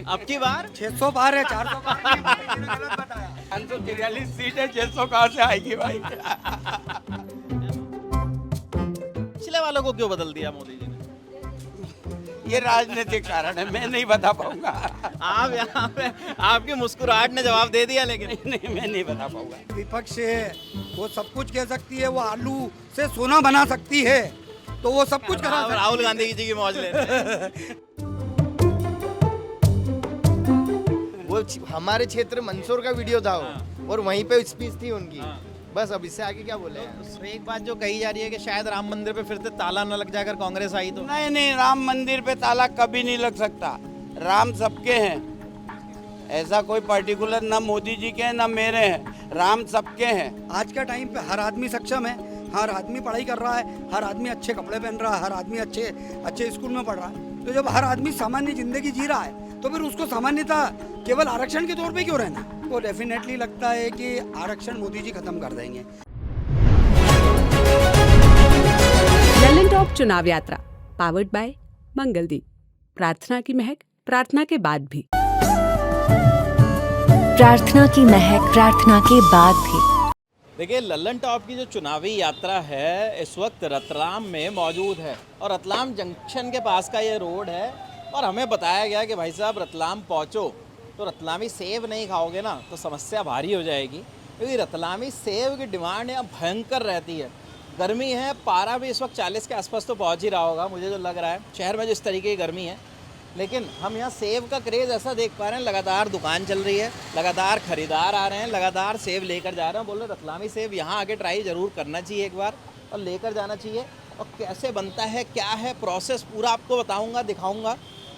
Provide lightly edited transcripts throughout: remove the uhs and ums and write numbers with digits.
अब की बार 600 पार है, 400 पार नहीं, मोदी जी ने गलत बताया। 543 सीट है, 600 कहाँ से आएगी भाई? पिछले वालों को क्यों बदल दिया मोदी जी ने? ये राजनीतिक कारण है, मैं नहीं बता पाऊंगा। आप यहाँ पे आपकी मुस्कुराहट ने जवाब दे दिया, लेकिन नहीं, मैं नहीं बता पाऊंगा। विपक्ष है, वो सब कुछ कह सकती है, वो आलू से सोना बना सकती है, तो वो सब कुछ करा सकती है। राहुल गांधी जी की मौज ले रहे हैं। वो हमारे क्षेत्र मंसूर का वीडियो था वो, और वहीं पे स्पीच थी उनकी। बस अब इससे आगे क्या बोले हैं? तो एक बात जो कही जा रही है कि शायद राम मंदिर पे फिर से ताला न लग जाकर कांग्रेस आई तो। नहीं नहीं, राम मंदिर पे ताला कभी नहीं लग सकता। राम सबके हैं, ऐसा कोई पर्टिकुलर ना मोदी जी के हैं ना मेरे हैं, राम सबके हैं। आज के टाइम पे हर आदमी सक्षम है, हर आदमी पढ़ाई कर रहा है, हर आदमी अच्छे कपड़े पहन रहा है, हर आदमी अच्छे स्कूल में पढ़ रहा है। तो जब हर आदमी सामान्य जिंदगी जी रहा है तो फिर उसको सामान्यता केवल आरक्षण के तौर पे क्यों रहना? तो डेफिनेटली लगता है कि आरक्षण मोदी जी खत्म कर देंगे। ललन टॉप चुनाव यात्रा पावर्ड बाय मंगलदीप। प्रार्थना की महक प्रार्थना के बाद भी। प्रार्थना की महक प्रार्थना के बाद भी। देखिए, ललन टॉप की जो चुनावी यात्रा है इस वक्त रतलाम में मौजूद है, और रतलाम जंक्शन के पास का ये रोड है। और हमें बताया गया कि भाई साहब रतलाम पहुँचो तो रतलामी सेब नहीं खाओगे ना तो समस्या भारी हो जाएगी, क्योंकि रतलामी सेब की डिमांड यहाँ भयंकर रहती है। गर्मी है, पारा भी इस वक्त 40 के आसपास तो पहुँच ही रहा होगा, मुझे जो लग रहा है शहर में जिस तरीके की गर्मी है। लेकिन हम यहाँ सेब का क्रेज़ ऐसा देख पा रहे हैं, लगातार दुकान चल रही है, लगातार खरीदार आ रहे हैं, लगातार सेब लेकर जा रहे हैं। बोल रहे रतलामी सेब यहाँ आके ट्राई ज़रूर करना चाहिए एक बार, और लेकर जाना चाहिए। और कैसे बनता है, क्या है प्रोसेस, पूरा आपको बताऊँगा, दिखाऊँगा।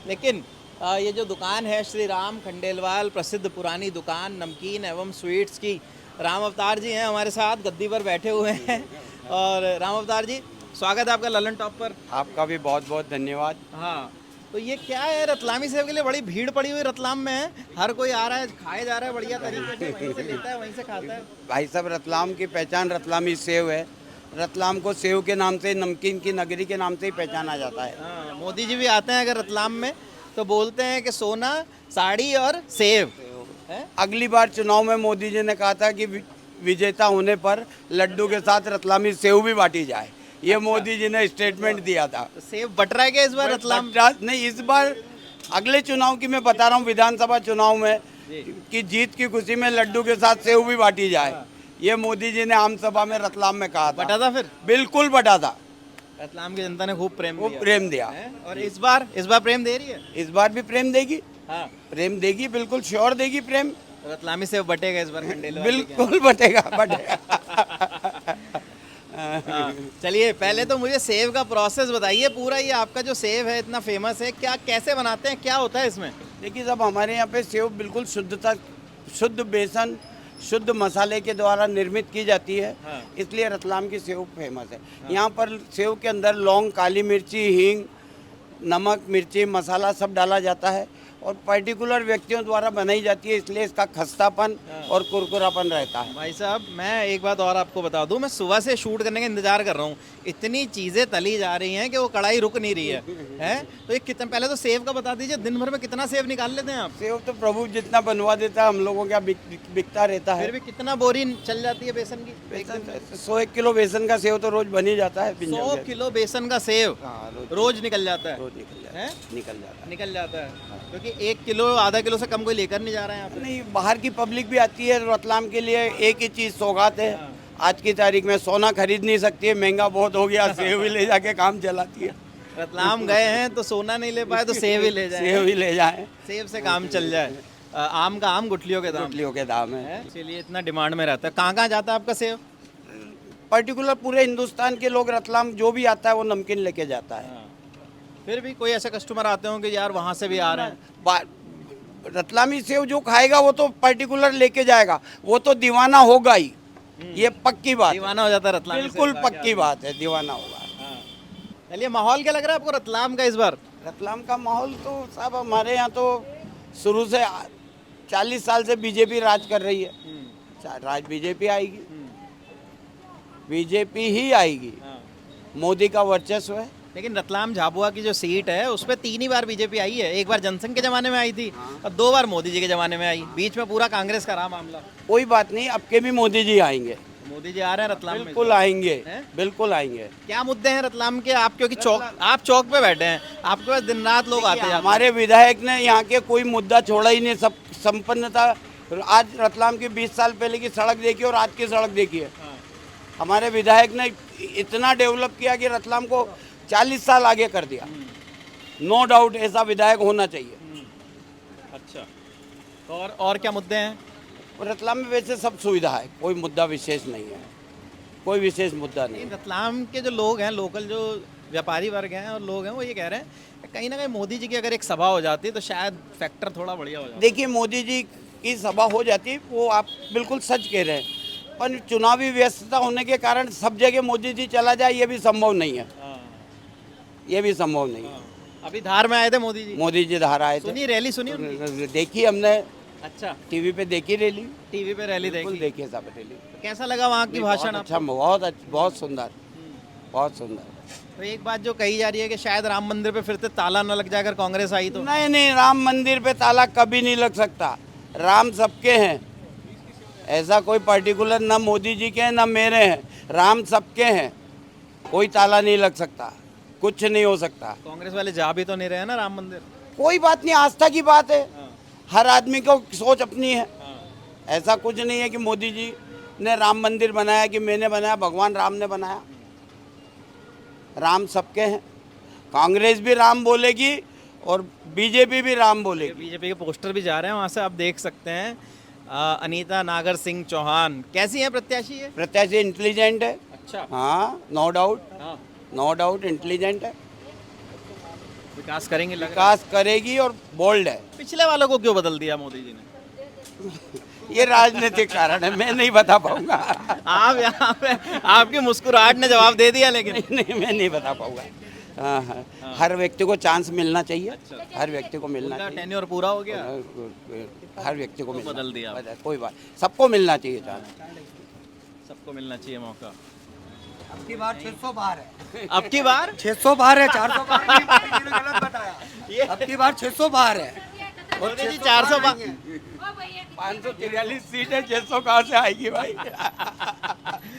लेकिन ये जो दुकान है श्री राम खंडेलवाल प्रसिद्ध पुरानी दुकान नमकीन एवं स्वीट्स की, राम अवतार जी हैं हमारे साथ गद्दी पर बैठे हुए हैं। और राम अवतार जी, स्वागत है आपका ललन टॉप पर। आपका भी बहुत बहुत धन्यवाद। हाँ, तो ये क्या है, रतलामी सेब के लिए बड़ी भीड़ पड़ी हुई रतलाम में है, हर कोई आ रहा है, खाए जा रहा है बढ़िया तरीके से, वहीं से लेता है वहीं से खाता है। भाई साहब, रतलाम की पहचान रतलामी सेव है। रतलाम को सेव के नाम से, नमकीन की नगरी के नाम से ही पहचाना जाता है। हाँ, मोदी जी भी आते हैं अगर रतलाम में तो बोलते हैं कि सोना, साड़ी और सेब है। अगली बार चुनाव में मोदी जी ने कहा था कि विजेता होने पर लड्डू के साथ रतलामी सेव भी बांटी जाए। ये मोदी जी ने स्टेटमेंट दिया था। तो सेब बट रहा है क्या इस बार रतलाम? नहीं, इस बार अगले चुनाव की मैं बता रहा हूँ, विधानसभा चुनाव में कि जीत की खुशी में लड्डू के साथ सेव भी बांटी जाए। ये मोदी जी ने आम सभा में रतलाम में कहा था। बटा था फिर? बिल्कुल बटा था। रतलाम की जनता ने खूब प्रेम दिया है? और इस बार प्रेम दे रही है। इस बार भी प्रेम देगी। हाँ, प्रेम देगी, बिल्कुल श्योर देगी प्रेम। रतलामी सेब बटेगा इस बार खंडेलवाल जी के। बिल्कुल बटेगा बटेगा। हाँ, चलिए पहले तो मुझे सेब का प्रोसेस बताइए पूरा। ये आपका जो सेब है इतना फेमस है, क्या कैसे बनाते हैं, क्या होता है इसमें? देखिए साहब, हमारे यहाँ पे सेव बिल्कुल शुद्ध बेसन, शुद्ध मसाले के द्वारा निर्मित की जाती है। हाँ। इसलिए रतलाम की सेव फेमस है। यहाँ पर सेव के अंदर लौंग, काली मिर्ची, हींग, नमक, मिर्ची, मसाला सब डाला जाता है, और पर्टिकुलर व्यक्तियों द्वारा बनाई जाती है, इसलिए इसका खस्तापन और कुरकुरापन रहता है। भाई साहब, मैं एक बात और आपको बता दूं, मैं सुबह से शूट करने का इंतजार कर रहा हूं। इतनी चीज़ें तली जा रही हैं कि वो कढ़ाई रुक नहीं रही है। हैं? तो ये कितना, पहले तो सेब का बता दीजिए, दिन भर में कितना सेब निकाल लेते हैं आप? सेव तो प्रभु जितना बनवा देता है, हम लोगों का बिकता रहता है। फिर भी कितना बोरी चल जाती है बेसन की? 100 किलो बेसन का सेव तो रोज बन ही जाता है। 100 किलो बेसन का सेव रोज निकल जाता है? रोज निकल जाता है। क्योंकि 1 किलो आधा किलो से कम कोई लेकर नहीं जा रहा है यहाँ पे। नहीं, बाहर की पब्लिक भी आती है रतलाम के लिए। एक ही चीज़ सौगात है, आज की तारीख में सोना खरीद नहीं सकती है, महंगा बहुत हो गया, सेव ही ले जाके काम चलाती है। रतलाम गए हैं तो सोना नहीं ले पाए तो सेव ही ले जाए। सेव ही ले जाए, सेब से काम चल जाए। आम का आम, गुठलियों के दाम। गुठलियों के दाम है। इसीलिए इतना डिमांड में रहता है। कहाँ जाता है आपका सेब? पर्टिकुलर पूरे हिंदुस्तान के लोग रतलाम जो भी आता है वो नमकीन लेके जाता है। फिर भी कोई ऐसे कस्टमर आते होंगे यार वहाँ से भी आ रहे हैं। रतलामी सेव जो खाएगा वो तो पर्टिकुलर लेके जाएगा, वो तो दीवाना होगा ही, ये पक्की बात। दीवाना हो जाता है रतलामी सेव बिल्कुल खा के पक्की बात है, दीवाना होगा। चलिए, माहौल क्या लग रहा है आपको रतलाम का इस बार? रतलाम का माहौल तो साहब, हमारे यहाँ तो शुरू से 40 साल से बीजेपी राज कर रही है। राज बीजेपी आएगी, बीजेपी ही आएगी। मोदी का वर्चस्व है। लेकिन रतलाम झाबुआ की जो सीट है उस पर 3 ही बार बीजेपी आई है। एक बार जनसंघ के जमाने में आई थी और 2 बार मोदी जी के जमाने में आई। बीच में पूरा कांग्रेस का रहा मामला। कोई बात नहीं, अब के भी मोदी जी आएंगे, मोदी जी आ रहे हैं रतलाम में। बिल्कुल आएंगे, हैं? बिल्कुल आएंगे। क्या मुद्दे हैं रतलाम के? आप क्योंकि आप चौक पे बैठे हैं, आपके पास दिन रात लोग आते हैं। हमारे विधायक ने यहाँ के कोई मुद्दा छोड़ा ही नहीं, सब संपन्नता। आज रतलाम की 20 साल पहले की सड़क देखी और आज की सड़क देखी है। हमारे विधायक ने इतना डेवलप किया कि रतलाम को 40 साल आगे कर दिया। नो डाउट ऐसा विधायक होना चाहिए। अच्छा, और क्या मुद्दे हैं? रतलाम में वैसे सब सुविधा है, कोई मुद्दा विशेष नहीं है, कोई विशेष मुद्दा नहीं। रतलाम के जो लोग हैं, लोकल जो व्यापारी वर्ग हैं और लोग हैं, वो ये कह रहे हैं कि कहीं ना कहीं मोदी जी की अगर एक सभा हो जाती तो शायद फैक्टर थोड़ा बढ़िया हो जाता। देखिए, मोदी जी की सभा हो जाती, वो आप बिल्कुल सच कह रहे हैं, पर चुनावी व्यस्तता होने के कारण सब जगह मोदी जी चला जाए ये भी संभव नहीं है। ये भी संभव नहीं है। अभी धार में आए थे मोदी जी। मोदी जी धार आए थे, सुनी रैली सुनी उनकी? देखी हमने, अच्छा, टीवी पे देखी रैली, टीवी पे रैली देखी। देखी सब रैली। कैसा लगा वहाँ की भाषण? अच्छा, बहुत सुंदर, बहुत सुंदर। तो एक बात जो कही जा रही है कि शायद राम मंदिर पे फिर से ताला न लग जाए अगर कांग्रेस आई तो। नहीं नहीं, राम मंदिर पे ताला कभी नहीं लग सकता। राम सबके हैं, ऐसा कोई पर्टिकुलर ना मोदी जी के हैं ना मेरे हैं, राम सबके हैं, कोई ताला नहीं लग सकता, कुछ नहीं हो सकता। कांग्रेस वाले जा भी तो नहीं रहे ना राम मंदिर। कोई बात नहीं, आस्था की बात है, हर आदमी को सोच अपनी है। ऐसा कुछ नहीं है कि मोदी जी ने राम मंदिर बनाया कि मैंने बनाया, भगवान राम ने बनाया। राम सबके हैं, कांग्रेस भी राम बोलेगी और बीजेपी भी राम बोलेगी। बीजेपी के पोस्टर भी जा रहे हैं वहाँ से, आप देख सकते हैं। अनीता नागर सिंह चौहान कैसी है प्रत्याशी? है प्रत्याशी इंटेलिजेंट है। अच्छा, हाँ, नो डाउट, हाँ, नो डाउट इंटेलिजेंट है, विकास करेंगे लग रहा है। विकास करेगी और बोल्ड है। पिछले वालों को क्यों बदल दिया मोदी जी ने? ये राजनीतिक कारण है, मैं नहीं बता पाऊंगा। आप यहाँ पे आपकी मुस्कुराहट ने जवाब दे दिया, लेकिन नहीं, मैं नहीं बता पाऊंगा। हाँ हाँ, हर व्यक्ति को चांस मिलना चाहिए। अच्छा। हर व्यक्ति को मिलना चाहिए। टेन्योर पूरा हो गया, हर व्यक्ति को तो बदल दिया। कोई बात, सबको मिलना चाहिए चांस। सबको मिलना चाहिए मौका। अब की बार 600 बार है, अब की बार 600 बार है, 400 बार नहीं, मोदी जी ने गलत बताया। अब की बार 600 बार है और मोदी जी 400 बार। 543 सीटें 600 कहाँ से आएगी भाई?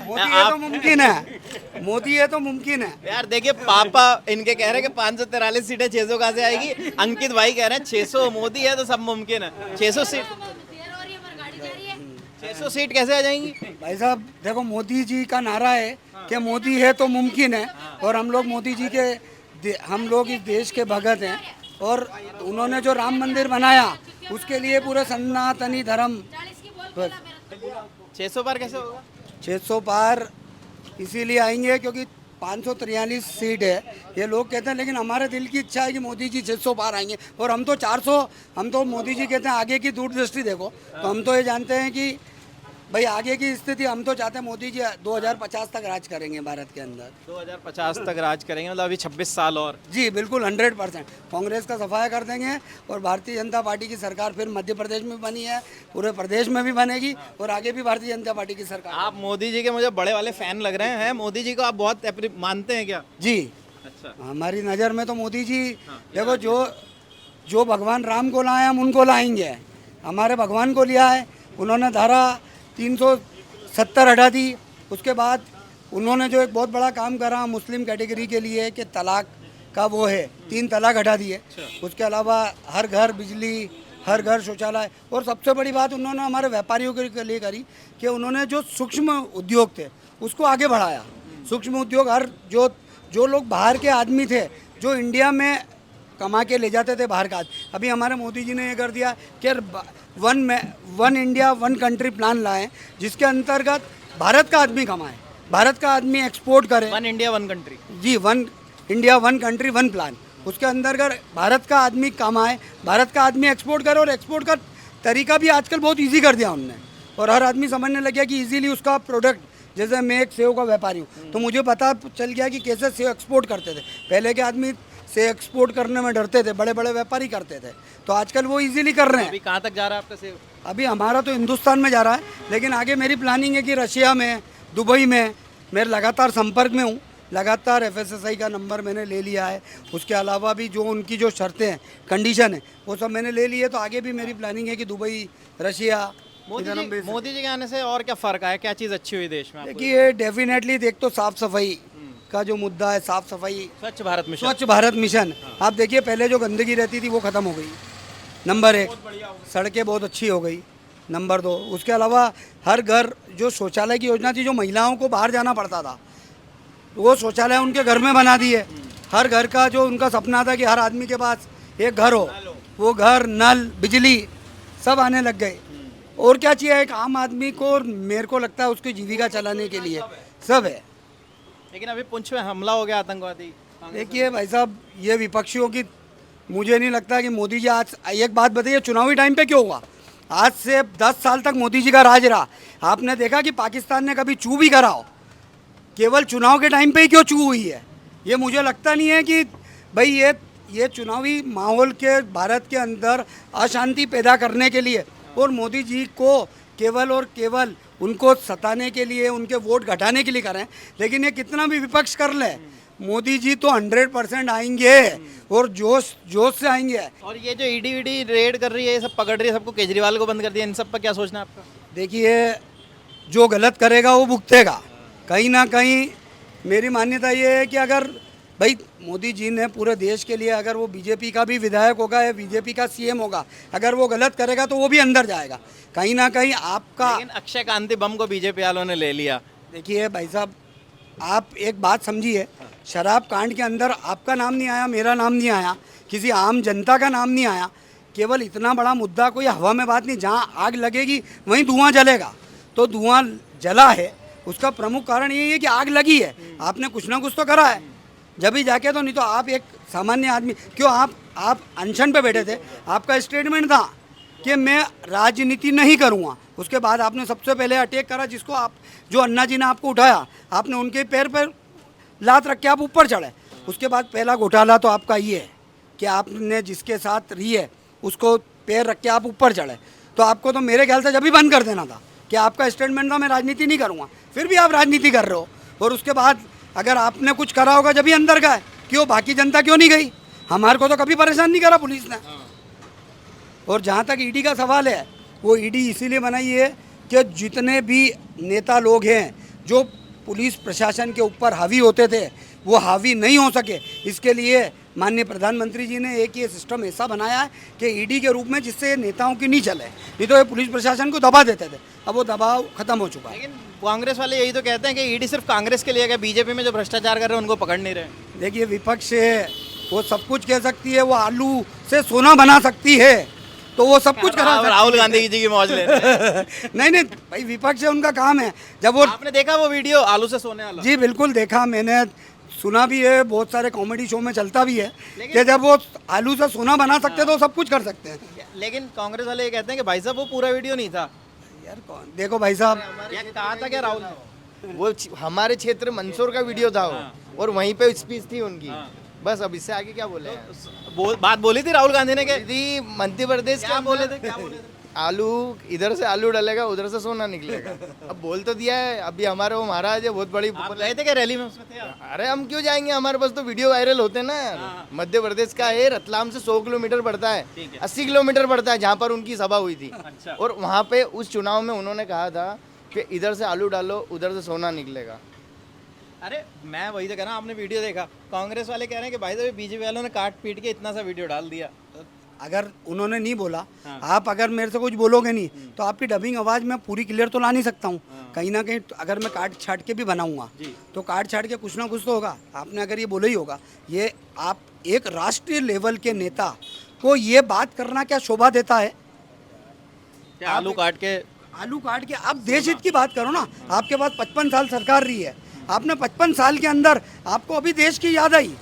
मोदी है तो मुमकिन है, मोदी है तो मुमकिन है। यार देखिए, पापा इनके कह रहे हैं कि 543 सीटें 600 कहाँ से आएगी। अंकित भाई कह रहे हैं 600, मोदी है तो सब मुमकिन है। 600 सीट, 600 सीट कैसे आ जाएंगी? भाई साहब देखो, मोदी जी का नारा है कि मोदी है तो मुमकिन है, और हम लोग मोदी जी के, हम लोग इस देश के भगत हैं, और उन्होंने जो राम मंदिर बनाया उसके लिए पूरे सनातनी धर्म। 600 बार कैसे होगा? 600 पार इसीलिए आएंगे क्योंकि 543 सीट है, ये लोग कहते हैं, लेकिन हमारे दिल की इच्छा है कि मोदी जी 600 पार आएंगे। और हम तो 400, हम तो मोदी जी कहते हैं आगे की दूरदृष्टि देखो, तो हम तो ये जानते हैं कि भाई आगे की स्थिति, हम तो चाहते हैं मोदी जी 2050 तक राज करेंगे भारत के अंदर। 2050 तक राज करेंगे, मतलब अभी 26 साल और। जी बिल्कुल, 100% कांग्रेस का सफाया कर देंगे, और भारतीय जनता पार्टी की सरकार फिर मध्य प्रदेश में बनी है, पूरे प्रदेश में भी बनेगी, और आगे भी भारतीय जनता पार्टी की सरकार। आप मोदी जी के मुझे बड़े वाले फैन लग रहे हैं। मोदी जी को आप बहुत मानते हैं क्या? जी, अच्छा, हमारी नज़र में तो मोदी जी, देखो जो भगवान राम को लाए हम उनको लाएंगे। हमारे भगवान को लिया है, उन्होंने धारा 370 हटा दी। उसके बाद उन्होंने जो एक बहुत बड़ा काम करा मुस्लिम कैटेगरी के लिए कि तलाक का वो है, 3 तलाक हटा दिए। उसके अलावा हर घर बिजली, हर घर शौचालय, और सबसे बड़ी बात उन्होंने हमारे व्यापारियों के लिए करी कि उन्होंने जो सूक्ष्म उद्योग थे उसको आगे बढ़ाया। सूक्ष्म उद्योग, हर जो लोग बाहर के आदमी थे जो इंडिया में कमा के ले जाते थे बाहर का, अभी हमारे मोदी जी ने ये कर दिया कि one India one country plan लाए, जिसके अंतर्गत भारत का आदमी कमाए, भारत का आदमी एक्सपोर्ट करे। One India one country. जी, one India one country one plan, उसके अंतर्गत भारत का आदमी कमाए, भारत का आदमी एक्सपोर्ट करे, और एक्सपोर्ट का तरीका भी आजकल बहुत ईजी कर दिया उनने, और हर आदमी समझने लग गया कि ईजीली उसका प्रोडक्ट, जैसे मैं एक सेव का व्यापारी हूँ तो मुझे पता चल गया कि कैसे सेव एक्सपोर्ट करते थे। पहले के आदमी से एक्सपोर्ट करने में डरते थे, बड़े बड़े व्यापारी करते थे, तो आजकल वो इजीली कर रहे हैं। अभी कहाँ तक जा रहा है आपका सेव? अभी हमारा तो हिंदुस्तान में जा रहा है, लेकिन आगे मेरी प्लानिंग है कि रशिया में, दुबई में, मैं लगातार संपर्क में हूँ, लगातार एफएसएसआई का नंबर मैंने ले लिया है। उसके अलावा भी जो उनकी जो शर्तें हैं, कंडीशन है, वो सब मैंने ले ली है। तो आगे भी मेरी प्लानिंग है कि दुबई, रशिया, इधर हम भेज सकते हैं। मोदी जी के आने से और क्या फर्क आया, क्या चीज़ अच्छी हुई देश में आपको? देखिए डेफिनेटली देख तो साफ सफाई का जो मुद्दा है, साफ सफाई, स्वच्छ भारत मिशन। स्वच्छ भारत मिशन, आप देखिए पहले जो गंदगी रहती थी वो ख़त्म हो गई, नंबर 1। सड़कें बहुत अच्छी हो गई, नंबर 2। उसके अलावा हर घर जो शौचालय की योजना थी, जो महिलाओं को बाहर जाना पड़ता था, वो शौचालय उनके घर में बना दिए। हर घर का जो उनका सपना था कि हर आदमी के पास एक घर हो, वो घर, नल, बिजली सब आने लग गए। और क्या चाहिए एक आम आदमी को? मेरे को लगता है उसकी जीविका चलाने के लिए सब है। लेकिन अभी पुंछ में हमला हो गया आतंकवादी। देखिए भाई साहब, ये विपक्षियों की, मुझे नहीं लगता कि मोदी जी आज, एक बात बताइए, चुनावी टाइम पे क्यों हुआ? आज से 10 साल तक मोदी जी का राज रहा, आपने देखा कि पाकिस्तान ने कभी चू भी करा हो? केवल चुनाव के टाइम पे ही क्यों चू हुई है? ये मुझे लगता नहीं है कि भाई ये चुनावी माहौल के भारत के अंदर अशांति पैदा करने के लिए और मोदी जी को केवल और केवल उनको सताने के लिए, उनके वोट घटाने के लिए कर रहे हैं। लेकिन ये कितना भी विपक्ष कर ले, मोदी जी तो 100% आएंगे और जोश जोश से आएंगे। और ये जो ईडी रेड कर रही है, ये सब पकड़ रही है, सबको केजरीवाल को बंद कर दिया, इन सब पर क्या सोचना है आपका? देखिए जो गलत करेगा वो भुगतेगा। कहीं ना कहीं मेरी मान्यता ये है कि अगर भाई मोदी जी ने पूरे देश के लिए, अगर वो बीजेपी का भी विधायक होगा या बीजेपी का सीएम होगा, अगर वो गलत करेगा तो वो भी अंदर जाएगा। कहीं ना कहीं आपका, लेकिन अक्षय कांति बम को बीजेपी वालों ने ले लिया। देखिए भाई साहब, आप एक बात समझिए, शराब कांड के अंदर आपका नाम नहीं आया, मेरा नाम नहीं आया, किसी आम जनता का नाम नहीं आया। केवल इतना बड़ा मुद्दा कोई हवा में बात नहीं, जहाँ आग लगेगी वहीं धुआं जलेगा। तो धुआं जला है, उसका प्रमुख कारण यही है कि आग लगी है, आपने कुछ ना कुछ तो करा है, जब भी जाके। तो नहीं तो आप एक सामान्य आदमी क्यों, आप अनशन पे बैठे थे, आपका स्टेटमेंट था कि मैं राजनीति नहीं करूँगा। उसके बाद आपने सबसे पहले अटैक करा, जिसको आप, जो अन्ना जी ने आपको उठाया, आपने उनके पैर पर लात रख के आप ऊपर चढ़े। उसके बाद पहला घोटाला तो आपका ये है कि आपने जिसके साथ रही है उसको पैर रख के आप ऊपर चढ़े। तो आपको तो मेरे ख्याल से जब भी बंद कर देना था कि आपका स्टेटमेंट था मैं राजनीति नहीं करूँगा, फिर भी आप राजनीति कर रहे हो। और उसके बाद अगर आपने कुछ करा होगा जब भी अंदर गए, क्यों बाकी जनता क्यों नहीं गई? हमारे को तो कभी परेशान नहीं करा पुलिस ने। और जहाँ तक ईडी का सवाल है, वो ईडी इसीलिए बनाई है कि जितने भी नेता लोग हैं जो पुलिस प्रशासन के ऊपर हावी होते थे, वो हावी नहीं हो सके, इसके लिए माननीय प्रधानमंत्री जी ने एक ये सिस्टम ऐसा बनाया है कि ईडी के रूप में, जिससे नेताओं की नहीं चले। नहीं तो ये पुलिस प्रशासन को दबा देते थे, अब वो दबाव खत्म हो चुका है। लेकिन कांग्रेस वाले यही तो कहते हैं कि ईडी सिर्फ कांग्रेस के लिए है, बीजेपी में जो भ्रष्टाचार कर रहे हैं उनको पकड़ नहीं रहे। देखिए विपक्ष है, वो सब कुछ कह सकती है, वो आलू से सोना बना सकती है, तो वो सब कुछ करा सकती है। राहुल गांधी जी की मौज ले रहे हैं। नहीं भाई, विपक्ष है, उनका काम है। जब वो, आपने देखा वो वीडियो आलू से सोने वाला? जी बिल्कुल देखा, मैंने सुना भी है, बहुत सारे कॉमेडी शो में चलता भी है कि जब वो आलू से सोना बना सकते हैं तो सब कुछ कर सकते हैं। लेकिन कांग्रेस वाले ये कहते हैं कि भाई साहब वो पूरा वीडियो नहीं था। यार कौन, देखो भाई साहब, ये कहा था क्या राहुल ने? वो हमारे क्षेत्र मंदसौर का वीडियो था वो, और वहीं पे स्पीच थी उनकी। बस अब इससे आगे क्या बोले हैं? बात बोली थी राहुल गांधी ने कि दीदी मध्य प्रदेश क्या के बोले थे, क्या बोले थे? आलू, इधर से आलू डलेगा, उधर से सोना निकलेगा। अब बोल तो दिया है। अभी हमारे वो महाराज है, बहुत बड़ी। आप गए थे क्या रैली में? उसमें थे आप? अरे हम क्यों जाएंगे, हमारे पास तो वीडियो वायरल होते हैं ना यार। मध्य प्रदेश का है, रतलाम से 100 किलोमीटर पड़ता है, 80 किलोमीटर पड़ता है, जहाँ पर उनकी सभा हुई थी। अच्छा। और वहाँ पे उस चुनाव में उन्होंने कहा था कि इधर से आलू डालो, उधर से सोना निकलेगा। अरे मैं वही तो कह रहा हूँ, आपने वीडियो देखा? कांग्रेस वाले कह रहे हैं कि भाई साहब बीजेपी वालों ने काट पीट के इतना सा वीडियो डाल दिया। अगर उन्होंने नहीं बोला, आप अगर मेरे से कुछ बोलोगे नहीं तो आपकी डबिंग आवाज़ मैं पूरी क्लियर तो ला नहीं सकता हूँ। कहीं ना कहीं अगर मैं काट छाट के भी बनाऊंगा तो काट छाट के कुछ ना कुछ तो होगा। आपने अगर ये बोला ही होगा, ये आप एक राष्ट्रीय लेवल के नेता को ये बात करना क्या शोभा देता है? क्या आलू काट के आप देश हित की बात करो ना। आपके पास 55 साल सरकार रही है, आपने 55 साल के अंदर आपको अभी देश की याद आई?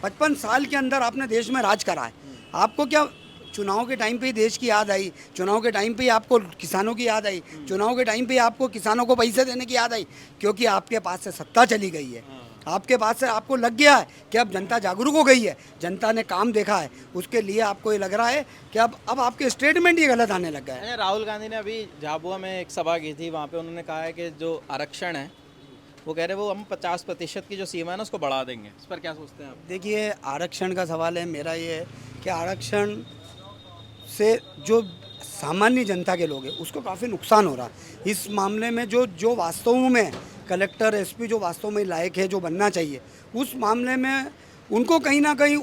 55 साल के अंदर आपने देश में राज करा है, आपको क्या चुनाव के टाइम पे ही देश की याद आई? चुनाव के टाइम पे ही आपको किसानों की याद आई? चुनाव के टाइम पे ही आपको किसानों को पैसे देने की याद आई? क्योंकि आपके पास से सत्ता चली गई है, आपके पास से आपको लग गया है कि अब जनता जागरूक हो गई है, जनता ने काम देखा है, उसके लिए आपको ये लग रहा है कि अब आपके स्टेटमेंट ही गलत आने लग गए हैं। राहुल गांधी ने अभी झाबुआ में एक सभा की थी, वहाँ पे उन्होंने कहा है कि जो आरक्षण है वो कह रहे हैं वो हम 50% की जो सीमा है ना उसको बढ़ा देंगे। इस पर क्या सोचते हैं आप? देखिए, आरक्षण का सवाल है, मेरा ये है कि आरक्षण से जो सामान्य जनता के लोग हैं उसको काफ़ी नुकसान हो रहा है। इस मामले में जो वास्तव में कलेक्टर एसपी जो वास्तव में लायक है, जो बनना चाहिए, उस मामले में उनको कहीं ना कहीं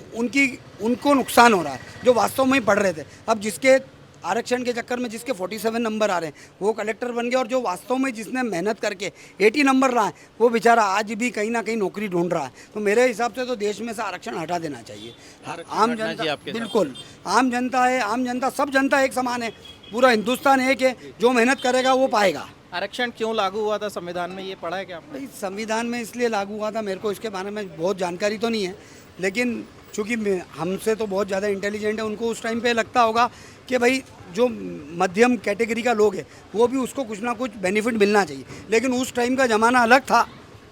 उनको नुकसान हो रहा है, जो वास्तव में ही पढ़ रहे थे। अब जिसके आरक्षण के चक्कर में जिसके 47 नंबर आ रहे हैं वो कलेक्टर बन गया, और जो वास्तव में जिसने मेहनत करके 80 नंबर रहा है वो बेचारा आज भी कहीं ना कहीं नौकरी ढूंढ रहा है। तो मेरे हिसाब से तो देश में से आरक्षण हटा देना चाहिए। आम हटना चाहिए जनता, आपके हिसाब बिल्कुल आम जनता है, आम जनता, सब जनता एक समान है, पूरा हिंदुस्तान एक है, जो मेहनत करेगा वो पाएगा। आरक्षण क्यों लागू हुआ था संविधान में, ये पढ़ा है क्या आपने? भाई संविधान में इसलिए लागू हुआ था, मेरे को इसके बारे में बहुत जानकारी तो नहीं है, लेकिन चूँकि हमसे तो बहुत ज़्यादा इंटेलिजेंट है, उनको उस टाइम पे लगता होगा कि भाई जो मध्यम कैटेगरी का लोग है वो भी उसको कुछ ना कुछ बेनिफिट मिलना चाहिए। लेकिन उस टाइम का ज़माना अलग था,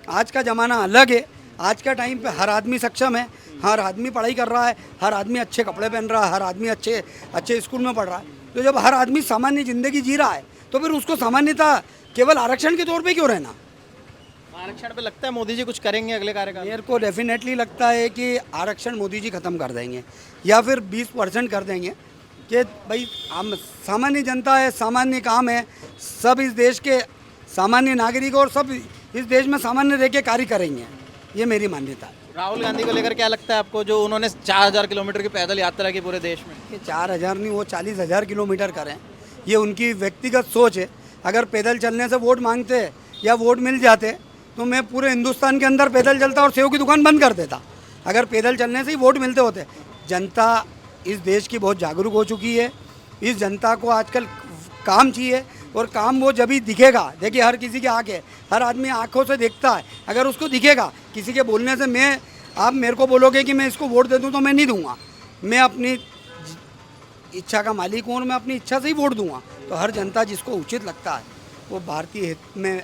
आज का ज़माना अलग है। आज का टाइम पे हर आदमी सक्षम है, हर आदमी पढ़ाई कर रहा है, हर आदमी अच्छे कपड़े पहन रहा है, हर आदमी अच्छे स्कूल में पढ़ रहा है। तो जब हर आदमी सामान्य ज़िंदगी जी रहा है तो फिर उसको सामान्यता केवल आरक्षण के तौर पे क्यों रहना? आरक्षण पे लगता है मोदी जी कुछ करेंगे अगले कार्यकाल में? मेरे को डेफिनेटली लगता है कि आरक्षण मोदी जी ख़त्म कर देंगे, या फिर 20% कर देंगे कि भाई हम सामान्य जनता है, सामान्य काम है, सब इस देश के सामान्य नागरिक और सब इस देश में सामान्य रह के कार्य करेंगे। ये मेरी मान्यता है। राहुल गांधी को लेकर क्या लगता है आपको, जो उन्होंने 4000 किलोमीटर की पैदल यात्रा की पूरे देश में? ये 4000 नहीं, वो 40,000 किलोमीटर करें, ये उनकी व्यक्तिगत सोच है। अगर पैदल चलने से वोट मांगते या वोट मिल जाते तो मैं पूरे हिंदुस्तान के अंदर पैदल चलता और सेव की दुकान बंद कर देता, अगर पैदल चलने से ही वोट मिलते होते। जनता इस देश की बहुत जागरूक हो चुकी है। इस जनता को आजकल काम चाहिए, और काम वो जब ही दिखेगा। देखिए, हर किसी के आँख है, हर आदमी आँखों से देखता है। अगर उसको दिखेगा, किसी के बोलने से आप मेरे को बोलोगे कि मैं इसको वोट दे दूँ तो मैं नहीं दूंगा। मैं अपनी इच्छा का मालिक हूँ और मैं अपनी इच्छा से ही वोट दूंगा। तो हर जनता जिसको उचित लगता है वो भारतीय हित में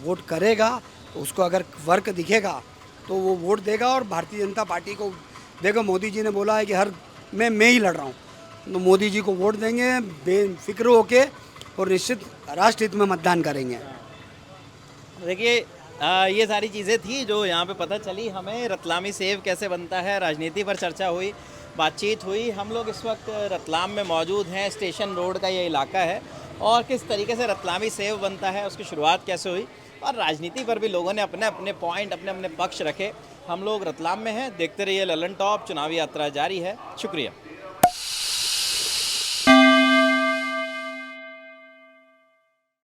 वोट करेगा। उसको अगर वर्क दिखेगा तो वो वोट देगा, और भारतीय जनता पार्टी को देखो, मोदी जी ने बोला है कि मैं ही लड़ रहा हूँ, तो मोदी जी को वोट देंगे बेफिक्र होके, और निश्चित राष्ट्र हित में मतदान करेंगे। देखिए, ये सारी चीज़ें थी जो यहाँ पे पता चली हमें। रतलामी सेव कैसे बनता है, राजनीति पर चर्चा हुई, बातचीत हुई। हम लोग इस वक्त रतलाम में मौजूद हैं, स्टेशन रोड का ये इलाका है, और किस तरीके से रतलामी सेव बनता है, उसकी शुरुआत कैसे हुई, और राजनीति पर भी लोगों ने अपने अपने पॉइंट, अपने अपने पक्ष रखे। हम लोग रतलाम में हैं, देखते रहिए ललन टॉप, चुनावी यात्रा जारी है। शुक्रिया।